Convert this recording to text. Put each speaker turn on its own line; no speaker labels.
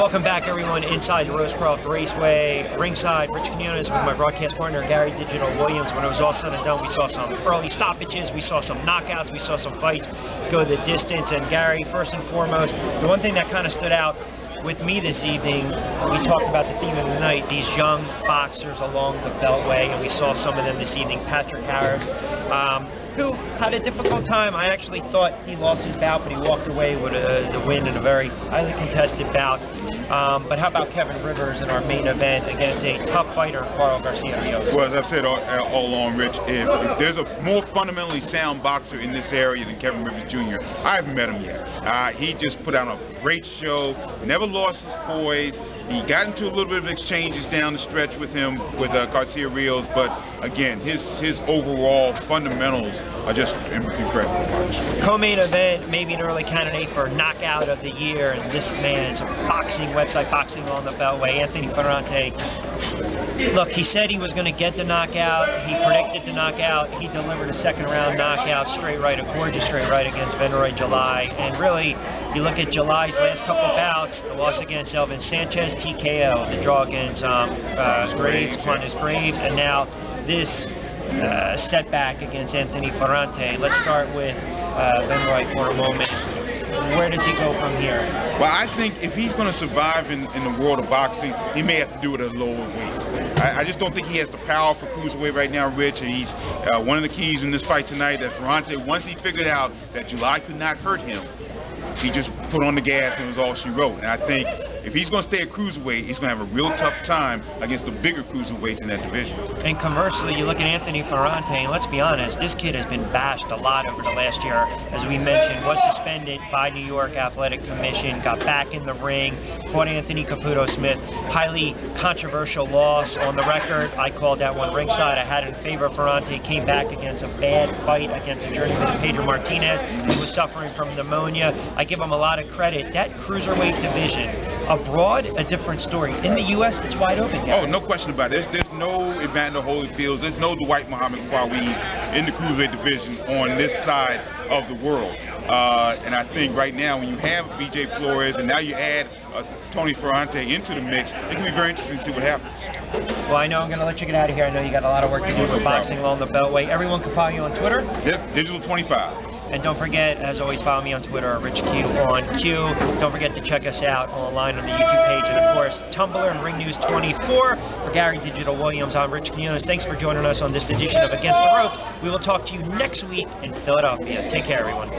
Welcome back, everyone, inside the Rosecroft Raceway, ringside, Rich Quinones with my broadcast partner, Gary Digital Williams. When it was all said and done, we saw some early stoppages, we saw some knockouts, we saw some fights go the distance. And Gary, first and foremost, the one thing that kind of stood out with me this evening, we talked about the theme of the night, these young boxers along the Beltway, and we saw some of them this evening. Patrick Harris, who had a difficult time. I actually thought he lost his bout, but he walked away with the win in a very highly contested bout. But how about Kevin Rivers in our main event against a tough fighter, Carl Garcia-Rios?
Well, as I've said all along, Rich, if there's a more fundamentally sound boxer in this area than Kevin Rivers Jr., I haven't met him yet. He just put out a great show, never lost his poise. He got into a little bit of exchanges down the stretch with him, with Garcia-Rios, but again, his overall fundamentals are just incredible.
Co-main event, maybe an early candidate for knockout of the year, and this man's boxing website, Boxing on the Beltway, Anthony Ferrante. Look, he said he was going to get the knockout. He predicted the knockout. He delivered a second-round knockout, straight right, a gorgeous straight right against Venroy July. And really, you look at July's last couple bouts, the loss against Elvin Sanchez, TKO, the draw against Quantas Graves, and now this setback against Anthony Ferrante. Let's start with Venroy for a moment. Where does he go from here?
Well, I think if he's going to survive in the world of boxing, he may have to do it at a lower weight. I just don't think he has the power for cruiserweight right now, Rich. And he's one of the keys in this fight tonight that Ferrante, once he figured out that July could not hurt him, he just put on the gas and it was all she wrote. And I think if he's going to stay at cruiserweight, he's going to have a real tough time against the bigger cruiserweights in that division. And
conversely, you look at Anthony Ferrante, and let's be honest, this kid has been bashed a lot over the last year. As we mentioned, was suspended by New York Athletic Commission, got back in the ring, fought Anthony Caputo Smith. Highly controversial loss on the record. I called that one ringside. I had it in favor of Ferrante. Came back against a bad fight against a journeyman, Pedro Martinez, who was suffering from pneumonia. I give him a lot of credit. That cruiserweight division, abroad, a different story. In the U.S., it's wide open, Gary.
Oh, no question about it. There's no Evander Holyfields. There's no Dwight Muhammad Fawees in the cruiserweight division on this side of the world. And I think right now, when you have BJ Flores and now you add Tony Ferrante into the mix, it can be very interesting to see what happens.
Well, I know I'm going to let you get out of here. I know you got a lot of work to do with Boxing along the Beltway. Everyone can follow you on Twitter?
Yep, Digital25.
And don't forget, as always, follow me on Twitter, Rich Q on Q. Don't forget to check us out online on the YouTube page. And, of course, Tumblr and Ring News 24. For Gary Digital Williams, I'm Rich Quinones. Thanks for joining us on this edition of Against the Ropes. We will talk to you next week in Philadelphia. Take care, everyone.